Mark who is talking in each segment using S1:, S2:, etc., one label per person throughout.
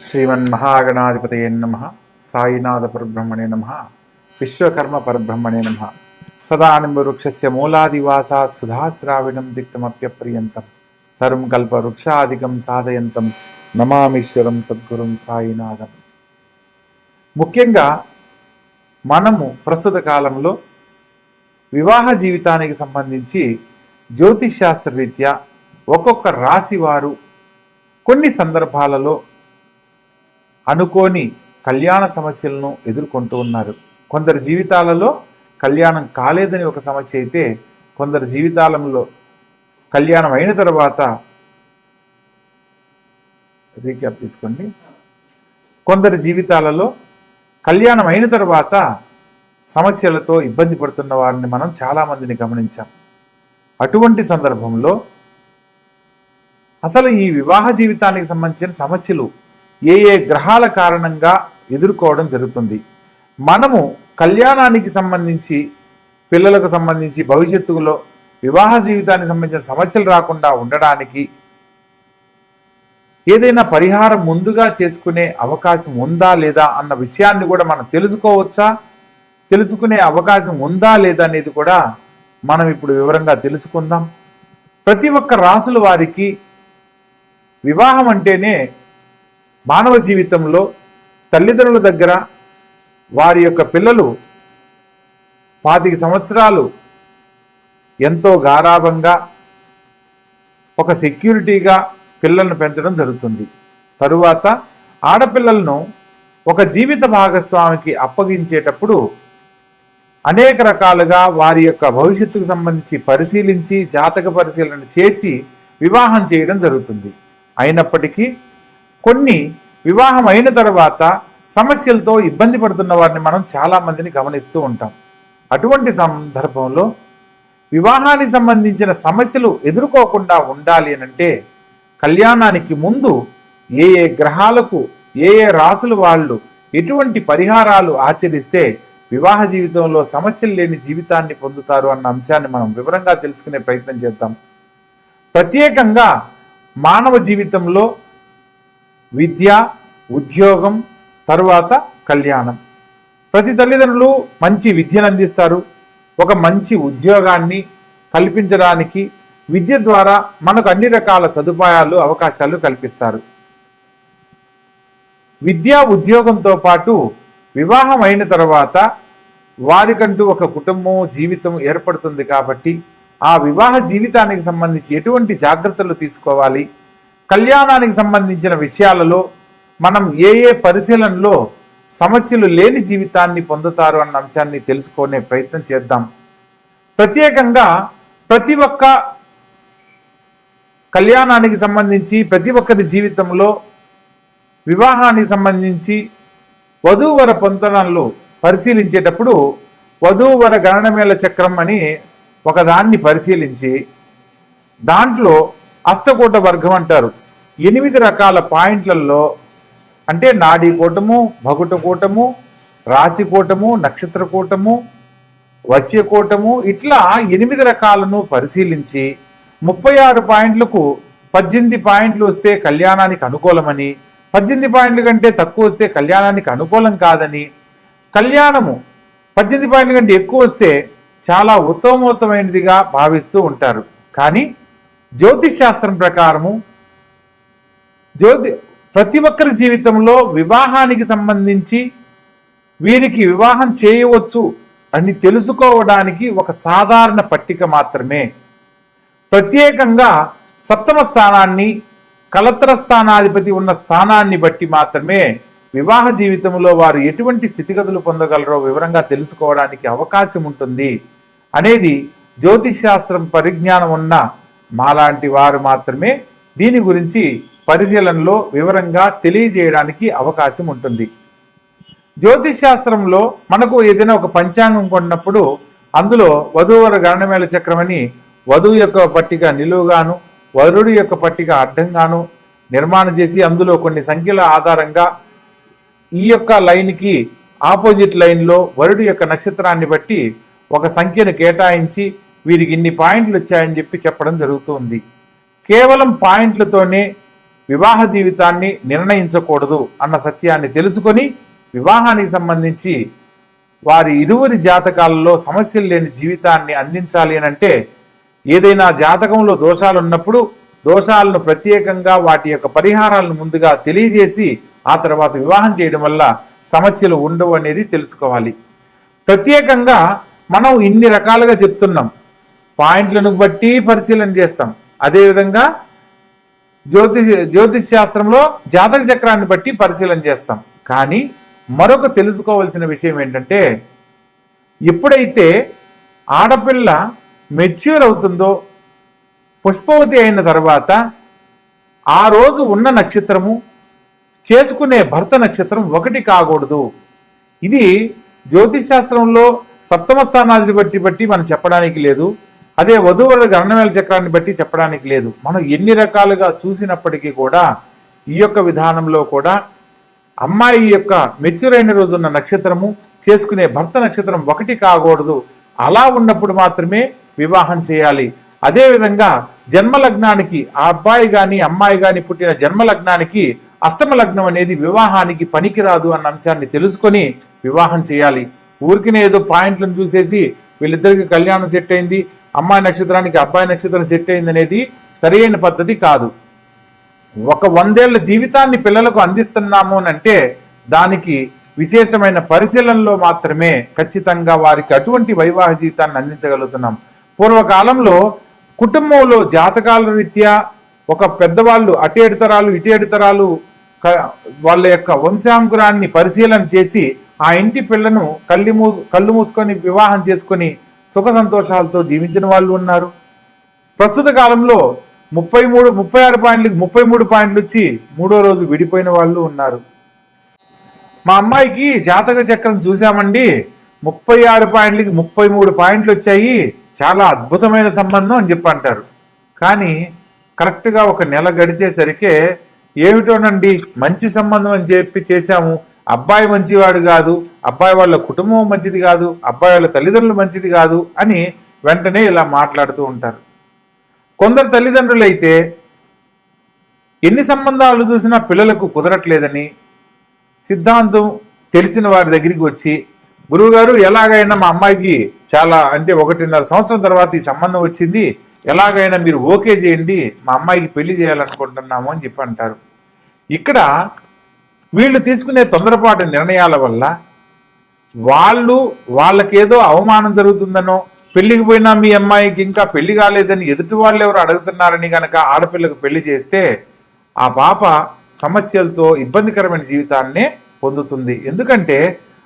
S1: శ్రీమన్మహాగణాధిపతయే నమః. సాయినాథ పరబ్రహ్మణే నమః. విశ్వకర్మ పరబ్రహ్మణే నమః. సదానింబవృక్షస్య మూలాదివాసాత్ సుధాశ్రావిణం దిక్తమప్యప్రియంతం తరుం కల్పవృక్షాదికం సాధయంతం నమామీశ్వరం సద్గురుం సాయినాథం. ముఖ్యంగా మనము ప్రస్తుత కాలంలో వివాహ జీవితానికి సంబంధించి జ్యోతిష్ శాస్త్ర రీత్యా ఒక్కొక్క రాశి వారు కొన్ని సందర్భాలలో అనుకోని కళ్యాణ సమస్యలను ఎదుర్కొంటూ ఉన్నారు. కొందరి జీవితాలలో కళ్యాణం కాలేదని ఒక సమస్య అయితే, కొందరి జీవితాలలో కళ్యాణం అయిన తర్వాత రీక్యాప్ తీసుకోండి. కొందరి జీవితాలలో కళ్యాణం అయిన తర్వాత సమస్యలతో ఇబ్బంది పడుతున్న వారిని మనం చాలామందిని గమనించాం. అటువంటి సందర్భంలో అసలు ఈ వివాహ జీవితానికి సంబంధించిన సమస్యలు ఏ గ్రహాల కారణంగా ఎదుర్కోవడం జరుగుతుంది? మనము కళ్యాణానికి సంబంధించి, పిల్లలకు సంబంధించి, భవిష్యత్తులో వివాహ జీవితానికి సంబంధించిన సమస్యలు రాకుండా ఉండడానికి ఏదైనా పరిహారం ముందుగా చేసుకునే అవకాశం ఉందా లేదా అన్న విషయాన్ని కూడా మనం తెలుసుకోవచ్చా, తెలుసుకునే అవకాశం ఉందా లేదా అనేది కూడా మనం ఇప్పుడు వివరంగా తెలుసుకుందాం. ప్రతి ఒక్క రాసుల వారికి వివాహం అంటేనే మానవ జీవితంలో తల్లిదండ్రుల దగ్గర వారి యొక్క పిల్లలు 25 సంవత్సరాలు ఎంతో గారాభంగా ఒక సెక్యూరిటీగా పిల్లలను పెంచడం జరుగుతుంది. తరువాత ఆడపిల్లలను ఒక జీవిత భాగస్వామికి అప్పగించేటప్పుడు అనేక రకాలుగా వారి యొక్క భవిష్యత్తుకు సంబంధించి పరిశీలించి, జాతక పరిశీలన చేసి వివాహం చేయడం జరుగుతుంది. అయినప్పటికీ కొన్ని వివాహం అయిన తర్వాత సమస్యలతో ఇబ్బంది పడుతున్న వారిని మనం చాలామందిని గమనిస్తూ ఉంటాం. అటువంటి సందర్భంలో వివాహానికి సంబంధించిన సమస్యలు ఎదుర్కోకుండా ఉండాలి అనంటే కళ్యాణానికి ముందు ఏ గ్రహాలకు ఏ రాసుల వాళ్ళు ఎటువంటి పరిహారాలు ఆచరిస్తే వివాహ జీవితంలో సమస్యలు లేని జీవితాన్ని పొందుతారు అన్న అంశాన్ని మనం వివరంగా తెలుసుకునే ప్రయత్నం చేద్దాం. ప్రత్యేకంగా మానవ జీవితంలో విద్య, ఉద్యోగం, తరువాత కళ్యాణం. ప్రతి తల్లిదండ్రులు మంచి విద్యను అందిస్తారు. ఒక మంచి ఉద్యోగాన్ని కల్పించడానికి విద్య ద్వారా మనకు అన్ని రకాల సదుపాయాలు, అవకాశాలు కల్పిస్తారు. విద్యా ఉద్యోగంతో పాటు వివాహం అయిన తర్వాత వారికంటూ ఒక కుటుంబం, జీవితం ఏర్పడుతుంది. కాబట్టి ఆ వివాహ జీవితానికి సంబంధించి ఎటువంటి జాగ్రత్తలు తీసుకోవాలి, కళ్యాణానికి సంబంధించిన విషయాలలో మనం ఏ పరిశీలనలో సమస్యలు లేని జీవితాన్ని పొందుతారు అన్న అంశాన్ని తెలుసుకునే ప్రయత్నం చేద్దాం. ప్రత్యేకంగా ప్రతి ఒక్క కళ్యాణానికి సంబంధించి ప్రతి ఒక్కరి జీవితంలో వివాహానికి సంబంధించి వధూవర పొందనలు పరిశీలించేటప్పుడు వధూవర గణనమేళ చక్రం అని ఒకదాన్ని పరిశీలించి దాంట్లో అష్టకూట వర్గం అంటారు. 8 రకాల పాయింట్లలో అంటే నాడీ కూటము, భగుట కూటము, రాశి కూటము, నక్షత్ర కూటము, వశ్య కూటము, ఇట్లా 8 రకాలను పరిశీలించి 36 పాయింట్లకు 18 పాయింట్లు వస్తే కళ్యాణానికి అనుకూలమని, 18 పాయింట్ల కంటే తక్కువ వస్తే కళ్యాణానికి అనుకూలం కాదని, కళ్యాణము 18 పాయింట్ల కంటే ఎక్కువ వస్తే చాలా ఉత్తమోత్తమైనదిగా భావిస్తూ ఉంటారు. కానీ జ్యోతిష్ శాస్త్రం ప్రకారము ప్రతి ఒక్కరి జీవితంలో వివాహానికి సంబంధించి వీరికి వివాహం చేయవచ్చు అని తెలుసుకోవడానికి ఒక సాధారణ పట్టిక మాత్రమే. ప్రత్యేకంగా సప్తమ స్థానాన్ని, కలత్ర స్థానాధిపతి ఉన్న స్థానాన్ని బట్టి మాత్రమే వివాహ జీవితంలో వారు ఎటువంటి స్థితిగతులు పొందగలరో వివరంగా తెలుసుకోవడానికి అవకాశం ఉంటుంది అనేది జ్యోతిష్ శాస్త్రం పరిజ్ఞానం ఉన్న మాలాంటి వారు మాత్రమే దీని గురించి పరిశీలనలో వివరంగా తెలియజేయడానికి అవకాశం ఉంటుంది. జ్యోతిష్ శాస్త్రంలో మనకు ఏదైనా ఒక పంచాంగం కొన్నప్పుడు అందులో వధూవర గణనమేళ చక్రం అని వధువు యొక్క పట్టిక నిలువుగాను, వరుడు యొక్క పట్టిక అడ్డంగాను నిర్మాణం చేసి అందులో కొన్ని సంఖ్యల ఆధారంగా ఈ యొక్క లైన్కి ఆపోజిట్ లైన్లో వరుడు యొక్క నక్షత్రాన్ని బట్టి ఒక సంఖ్యను కేటాయించి వీరికి ఇన్ని పాయింట్లు వచ్చాయని చెప్పి చెప్పడం జరుగుతుంది. కేవలం పాయింట్లతోనే వివాహ జీవితాన్ని నిర్ణయించకూడదు అన్న సత్యాన్ని తెలుసుకొని వివాహానికి సంబంధించి వారి ఇరువురి జాతకాలలో సమస్యలు లేని జీవితాన్ని అందించాలి అని అంటే ఏదైనా జాతకంలో దోషాలు ఉన్నప్పుడు దోషాలను ప్రత్యేకంగా వాటి యొక్క పరిహారాలను ముందుగా తెలియజేసి ఆ తర్వాత వివాహం చేయడం వల్ల సమస్యలు ఉండవు అనేది తెలుసుకోవాలి. ప్రత్యేకంగా మనం ఇన్ని రకాలుగా చెప్తున్నాం, పాయింట్లను బట్టి పరిశీలన చేస్తాం. అదేవిధంగా జ్యోతిష్ శాస్త్రంలో జాతక చక్రాన్ని బట్టి పరిశీలన చేస్తాం. కానీ మరొక తెలుసుకోవాల్సిన విషయం ఏంటంటే, ఎప్పుడైతే ఆడపిల్ల మెచ్యూర్ అవుతుందో, పుష్పవతి అయిన తర్వాత ఆ రోజు ఉన్న నక్షత్రము చేసుకునే భర్త నక్షత్రం ఒకటి కాకూడదు. ఇది జ్యోతిష్ శాస్త్రంలో సప్తమ స్థానాన్ని బట్టి మనం చెప్పడానికి లేదు. అదే వధువుల గణనవేల చక్రాన్ని బట్టి చెప్పడానికి లేదు. మనం ఎన్ని రకాలుగా చూసినప్పటికీ కూడా ఈ యొక్క విధానంలో కూడా అమ్మాయి యొక్క మెచ్యూర్ అయిన రోజున్న నక్షత్రము చేసుకునే భర్త నక్షత్రం ఒకటి కాకూడదు. అలా ఉన్నప్పుడు మాత్రమే వివాహం చేయాలి. అదేవిధంగా జన్మలగ్నానికి ఆ అబ్బాయి కానీ అమ్మాయి కానీ పుట్టిన జన్మలగ్నానికి అష్టమ లగ్నం అనేది వివాహానికి పనికిరాదు అన్న అంశాన్ని తెలుసుకొని వివాహం చేయాలి. ఊరికినే ఏదో పాయింట్లను చూసేసి వీళ్ళిద్దరికి కళ్యాణం సెట్ అయింది, అమ్మాయి నక్షత్రానికి అబ్బాయి నక్షత్రం సెట్ అయింది అనేది సరైన పద్ధతి కాదు. ఒక 100 ఏళ్ల జీవితాన్ని పిల్లలకు అందిస్తున్నాము అని అంటే దానికి విశేషమైన పరిశీలనలో మాత్రమే ఖచ్చితంగా వారికి అటువంటి వైవాహ జీవితాన్ని అందించగలుగుతున్నాం. పూర్వకాలంలో కుటుంబంలో జాతకాల రీత్యా ఒక పెద్దవాళ్ళు అటు 7 తరాలు ఇటు 7 తరాలు వాళ్ళ యొక్క వంశాంకురాన్ని పరిశీలన చేసి ఆ ఇంటి పిల్లను కళ్ళు మూసుకొని వివాహం చేసుకొని సుఖ సంతోషాలతో జీవించిన వాళ్ళు ఉన్నారు. ప్రస్తుత కాలంలో 36 పాయింట్లకి 33 పాయింట్లు వచ్చి 3వ రోజు విడిపోయిన వాళ్ళు ఉన్నారు. మా అమ్మాయికి జాతక చక్రం చూసామండి, 36 పాయింట్లకి 33 పాయింట్లు వచ్చాయి, చాలా అద్భుతమైన సంబంధం అని చెప్పి అంటారు. కానీ కరెక్ట్గా ఒక నెల గడిచేసరికి ఏమిటోనండి మంచి సంబంధం అని చెప్పి చేశాము, అబ్బాయి మంచివాడు కాదు, అబ్బాయి వాళ్ళ కుటుంబం మంచిది కాదు, అబ్బాయి వాళ్ళ తల్లిదండ్రులు మంచిది కాదు అని వెంటనే ఇలా మాట్లాడుతూ ఉంటారు. కొందరు తల్లిదండ్రులు అయితే ఎన్ని సంబంధాలు చూసినా పిల్లలకు కుదరట్లేదని సిద్ధాంతం తెలిసిన వారి దగ్గరికి వచ్చి, గురువుగారు ఎలాగైనా మా అమ్మాయికి చాలా అంటే 1.5 సంవత్సరం తర్వాత ఈ సంబంధం వచ్చింది, ఎలాగైనా మీరు ఓకే చేయండి, మా అమ్మాయికి పెళ్లి చేయాలనుకుంటున్నాము అని చెప్పి అంటారు. ఇక్కడ వీళ్ళు తీసుకునే తొందరపాటు నిర్ణయాల వల్ల వాళ్ళకేదో అవమానం జరుగుతుందనో, పెళ్లికి పోయినా మీ అమ్మాయికి ఇంకా పెళ్లి కాలేదని ఎదుటి వాళ్ళు ఎవరు అడుగుతున్నారని కనుక ఆడపిల్లకు పెళ్లి చేస్తే ఆ పాప సమస్యలతో ఇబ్బందికరమైన జీవితాన్నే పొందుతుంది. ఎందుకంటే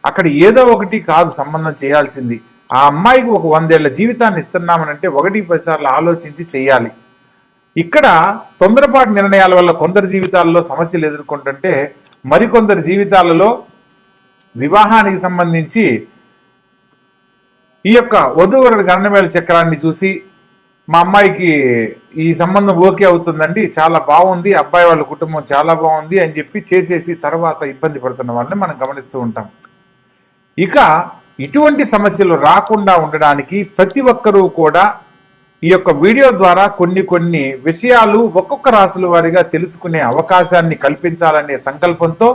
S1: అక్కడ ఏదో ఒకటి కాదు సంబంధం చేయాల్సింది. ఆ అమ్మాయికి ఒక 100 ఏళ్ల జీవితాన్ని ఇస్తున్నామనంటే 1-10 సార్లు ఆలోచించి చేయాలి. ఇక్కడ తొందరపాటు నిర్ణయాల వల్ల కొందరి జీవితాల్లో సమస్యలు ఎదుర్కొంటుంటే మరికొందరి జీవితాలలో వివాహానికి సంబంధించి ఈ యొక్క వధూవరుల గణనవేల చక్రాన్ని చూసి మా అమ్మాయికి ఈ సంబంధం ఓకే అవుతుందండి, చాలా బాగుంది, అబ్బాయి వాళ్ళ కుటుంబం చాలా బాగుంది అని చెప్పి చేసేసి తర్వాత ఇబ్బంది పడుతున్న వాళ్ళని మనం గమనిస్తూ ఉంటాం. ఇక ఇటువంటి సమస్యలు రాకుండా ఉండడానికి ప్రతి ఒక్కరూ కూడా ఈ యొక్క వీడియో ద్వారా కొన్ని విషయాలు ఒక్కొక్క రాశుల వారిగా తెలుసుకునే అవకాశాన్ని కల్పించాలనే సంకల్పంతో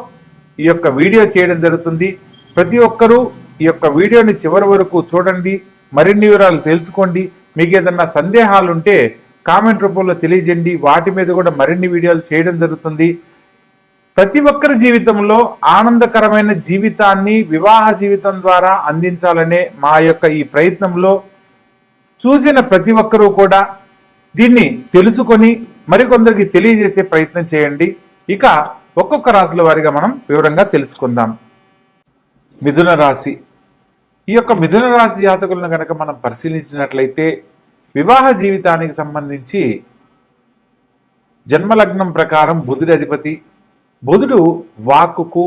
S1: ఈ యొక్క వీడియో చేయడం జరుగుతుంది. ప్రతి ఒక్కరూ ఈ యొక్క వీడియోని చివరి వరకు చూడండి, మరిన్ని వివరాలు తెలుసుకోండి. మీకు ఏదన్నా సందేహాలు ఉంటే కామెంట్ రూపంలో తెలియజేయండి, వాటి మీద కూడా మరిన్ని వీడియోలు చేయడం జరుగుతుంది. ప్రతి ఒక్కరి జీవితంలో ఆనందకరమైన జీవితాన్ని వివాహ జీవితం ద్వారా అందించాలనే మా యొక్క ఈ ప్రయత్నంలో చూసిన ప్రతి ఒక్కరూ కూడా దీన్ని తెలుసుకొని మరికొందరికి తెలియజేసే ప్రయత్నం చేయండి. ఇక ఒక్కొక్క రాశుల వారిగా మనం వివరంగా తెలుసుకుందాం. మిథున రాశి. ఈ యొక్క మిథున రాశి జాతకులను కనుక మనం పరిశీలించినట్లయితే వివాహ జీవితానికి సంబంధించి జన్మలగ్నం ప్రకారం బుధుడి అధిపతి. బుధుడు వాక్కుకు,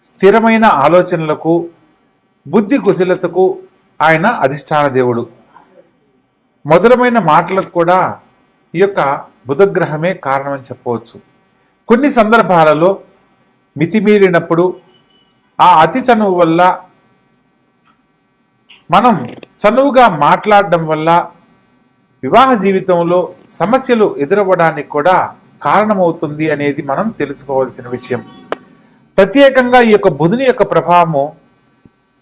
S1: స్థిరమైన ఆలోచనలకు, బుద్ధి కుశలతకు ఆయన అధిష్టాన దేవుడు. మధురమైన మాటలకు కూడా ఈ యొక్క బుధగ్రహమే కారణమని చెప్పవచ్చు. కొన్ని సందర్భాలలో మితిమీరినప్పుడు ఆ అతి చనువు వల్ల మనం చనువుగా మాట్లాడడం వల్ల వివాహ జీవితంలో సమస్యలు ఎదురవ్వడానికి కూడా కారణమవుతుంది అనేది మనం తెలుసుకోవాల్సిన విషయం. ప్రత్యేకంగా ఈ యొక్క బుధుని యొక్క ప్రభావము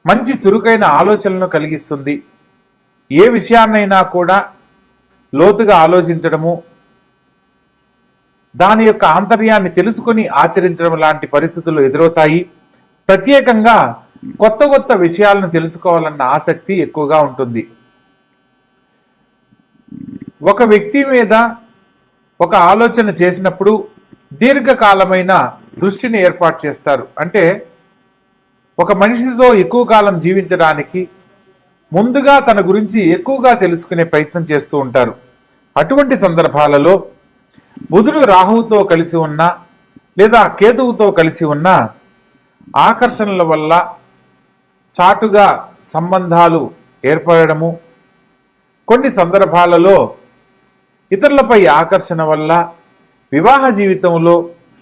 S1: మంచి చురుకైన ఆలోచనలను కలిగిస్తుంది. ఏ విషయాన్నైనా కూడా లోతుగా ఆలోచించడము, దాని యొక్క ఆంతర్యాన్ని తెలుసుకొని ఆచరించడం లాంటి పరిస్థితులు ఎదురవుతాయి. ప్రత్యేకంగా కొత్త కొత్త విషయాలను తెలుసుకోవాలన్న ఆసక్తి ఎక్కువగా ఉంటుంది. ఒక వ్యక్తి మీద ఒక ఆలోచన చేసినప్పుడు దీర్ఘకాలమైన దృష్టిని ఏర్పాటు చేస్తారు. అంటే ఒక మనిషితో ఎక్కువ కాలం జీవించడానికి ముందుగా తన గురించి ఎక్కువగా తెలుసుకునే ప్రయత్నం చేస్తూ ఉంటారు. అటువంటి సందర్భాలలో బుధుడు రాహువుతో కలిసి ఉన్నా లేదా కేతువుతో కలిసి ఉన్న ఆకర్షణల వల్ల చాటుగా సంబంధాలు ఏర్పడము, కొన్ని సందర్భాలలో ఇతరులపై ఆకర్షణ వల్ల వివాహ జీవితంలో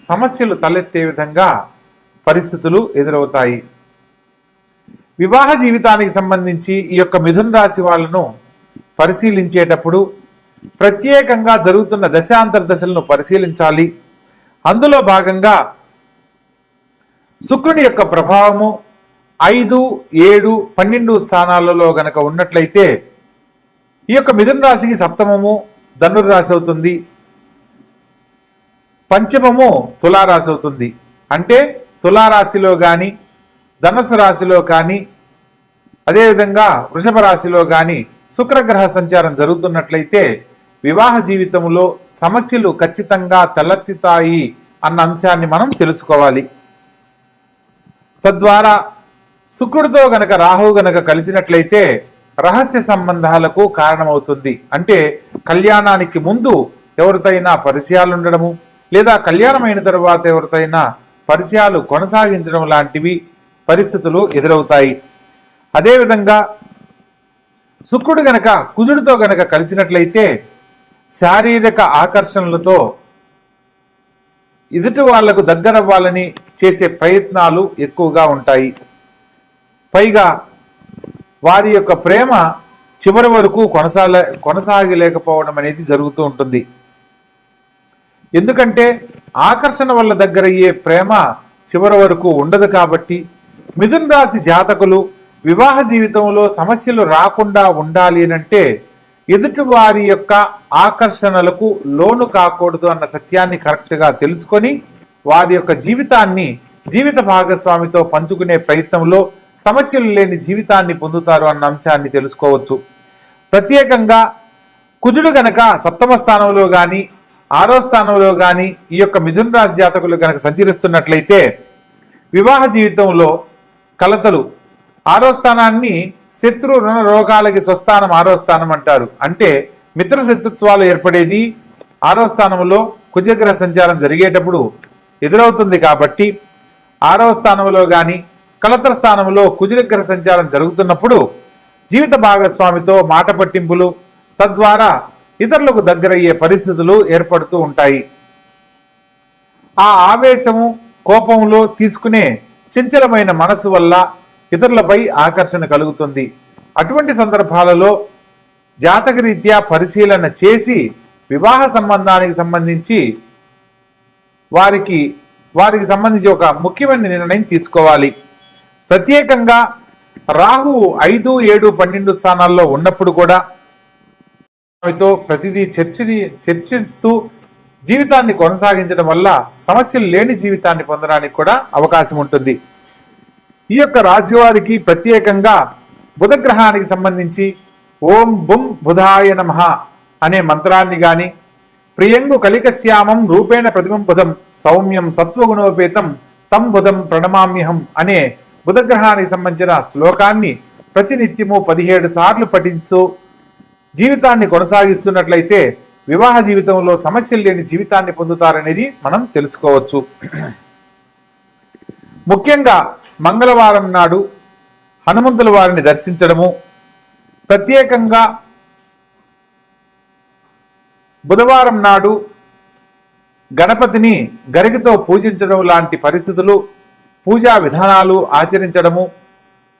S1: సమస్యలు తలెత్తే విధంగా పరిస్థితులు ఎదురవుతాయి. వివాహ జీవితానికి సంబంధించి ఈ యొక్క మిథున రాశి వాళ్ళను పరిశీలించేటప్పుడు ప్రత్యేకంగా జరుగుతున్న దశాంతర దశలను పరిశీలించాలి. అందులో భాగంగా శుక్రుని యొక్క ప్రభావము 5, 7, 12 స్థానాలలో గనక ఉన్నట్లయితే ఈ యొక్క మిథున రాశికి సప్తమము ధనుర్రాశి అవుతుంది, పంచమము తులారాశి అవుతుంది. అంటే తులారాశిలో కానీ ధనుసు రాశిలో కానీ అదేవిధంగా వృషభ రాశిలో కానీ శుక్రగ్రహ సంచారం జరుగుతున్నట్లయితే వివాహ జీవితంలో సమస్యలు ఖచ్చితంగా తలెత్తుతాయి అన్న అంశాన్ని మనం తెలుసుకోవాలి. తద్వారా శుక్రుడితో గనక రాహువు గనక కలిసినట్లయితే రహస్య సంబంధాలకు కారణమవుతుంది. అంటే కళ్యాణానికి ముందు ఎవరితోనైనా పరిచయాలు ఉండడము, లేదా కళ్యాణమైన తరువాత ఎవరితోనైనా పరిచయాలు కొనసాగించడం లాంటివి పరిస్థితులు ఎదురవుతాయి. అదేవిధంగా శుక్రుడు గనక కుజుడితో గనక కలిసినట్లయితే శారీరక ఆకర్షణలతో ఎదుటి వాళ్లకు దగ్గరవ్వాలని చేసే ప్రయత్నాలు ఎక్కువగా ఉంటాయి. పైగా వారి యొక్క ప్రేమ చివరి వరకు కొనసాగలేకపోవడం అనేది జరుగుతూ ఉంటుంది. ఎందుకంటే ఆకర్షణ వల్ల దగ్గరయ్యే ప్రేమ చివరి వరకు ఉండదు. కాబట్టి మిథున రాశి జాతకులు వివాహ జీవితంలో సమస్యలు రాకుండా ఉండాలి అంటే ఎదుటి వారి యొక్క ఆకర్షణలకు లోను కాకూడదు అన్న సత్యాన్ని కరెక్ట్గా తెలుసుకొని వారి యొక్క జీవితాన్ని జీవిత భాగస్వామితో పంచుకునే ప్రయత్నంలో సమస్యలు లేని జీవితాన్ని పొందుతారు అన్న అంశాన్ని తెలుసుకోవచ్చు. ప్రత్యేకంగా కుజుడు గనక సప్తమ స్థానంలో కానీ 6వ స్థానంలో కానీ ఈ యొక్క మిథున రాశి జాతకులు గనక సంచరిస్తున్నట్లయితే వివాహ జీవితంలో కలతలు, 6వ స్థానాన్ని శత్రు రుణ రోగాలకి స్వస్థానం 6వ స్థానం అంటారు. అంటే మిత్ర శత్రుత్వాలు ఏర్పడేది 6వ స్థానంలో కుజగ్రహ సంచారం జరిగేటప్పుడు ఎదురవుతుంది. కాబట్టి 6వ స్థానంలో కానీ కలత్ర స్థానంలో కుజగ్రహ సంచారం జరుగుతున్నప్పుడు జీవిత భాగస్వామితో మాట పట్టింపులు, తద్వారా ఇతరులకు దగ్గరయ్యే పరిస్థితులు ఏర్పడుతూ ఉంటాయి. ఆ ఆవేశము, కోపంలో తీసుకునే చంచలమైన మనసు వల్ల ఇతరులపై ఆకర్షణ కలుగుతుంది. అటువంటి సందర్భాలలో జాతకరీత్యా పరిశీలన చేసి వివాహ సంబంధానికి సంబంధించి వారికి సంబంధించి ఒక ముఖ్యమైన నిర్ణయం తీసుకోవాలి. ప్రత్యేకంగా రాహువు 5, 7, 12 స్థానాల్లో ఉన్నప్పుడు కూడా ప్రతిదీ చర్చిస్తూ జీవితాన్ని కొనసాగించడం వల్ల సమస్యలు లేని జీవితాన్ని పొందడానికి కూడా అవకాశం ఉంటుంది. ఈ యొక్క రాశి వారికి ప్రత్యేకంగా బుధగ్రహానికి సంబంధించి ఓం బుం బుధాయ నమః అనే మంత్రాన్ని గాని, ప్రియంగు కలికశ్యామం రూపేణ ప్రతిమం బుధం సౌమ్యం సత్వగుణోపేతం తం బుధం ప్రణమామ్యహం అనే బుధగ్రహానికి సంబంధించిన శ్లోకాన్ని ప్రతినిత్యము 17 సార్లు పఠించు జీవితాన్ని కొనసాగిస్తున్నట్లయితే వివాహ జీవితంలో సమస్యలు లేని జీవితాన్ని పొందుతారనేది మనం తెలుసుకోవచ్చు. ముఖ్యంగా మంగళవారం నాడు హనుమంతుల వారిని దర్శించడము, ప్రత్యేకంగా బుధవారం నాడు గణపతిని గరికతో పూజించడం లాంటి పరిస్థితులు, పూజా విధానాలు ఆచరించడము,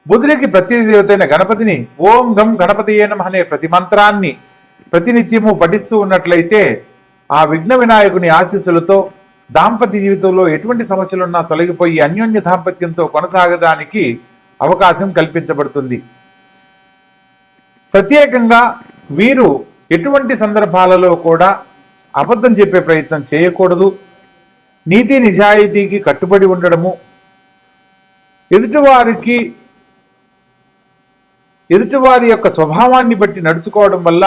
S1: బుధుడికి ప్రతిదేవతైన గణపతిని ఓం గం గణపతియే నమః అనే ప్రతి మంత్రాన్ని ప్రతినిత్యము పఠిస్తూ ఉన్నట్లయితే ఆ విఘ్న వినాయకుని ఆశీస్సులతో దాంపత్య జీవితంలో ఎటువంటి సమస్యలున్నా తొలగిపోయి అన్యోన్య దాంపత్యంతో కొనసాగడానికి అవకాశం కల్పించబడుతుంది. ప్రత్యేకంగా వీరు ఎటువంటి సందర్భాలలో కూడా అబద్ధం చెప్పే ప్రయత్నం చేయకూడదు. నీతి నిజాయితీకి కట్టుబడి ఉండడము, ఎదుటివారి యొక్క స్వభావాన్ని బట్టి నడుచుకోవడం వల్ల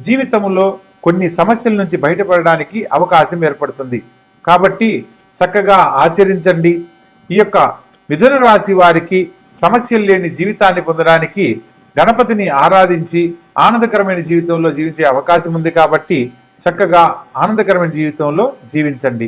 S1: జీవితంలో కొన్ని సమస్యల నుంచి బయటపడడానికి అవకాశం ఏర్పడుతుంది. కాబట్టి చక్కగా ఆచరించండి. ఈ యొక్క మిథున రాశి వారికి సమస్యలు లేని జీవితాన్ని పొందడానికి గణపతిని ఆరాధించి ఆనందకరమైన జీవితంలో జీవించే అవకాశం ఉంది. కాబట్టి చక్కగా ఆనందకరమైన జీవితంలో జీవించండి.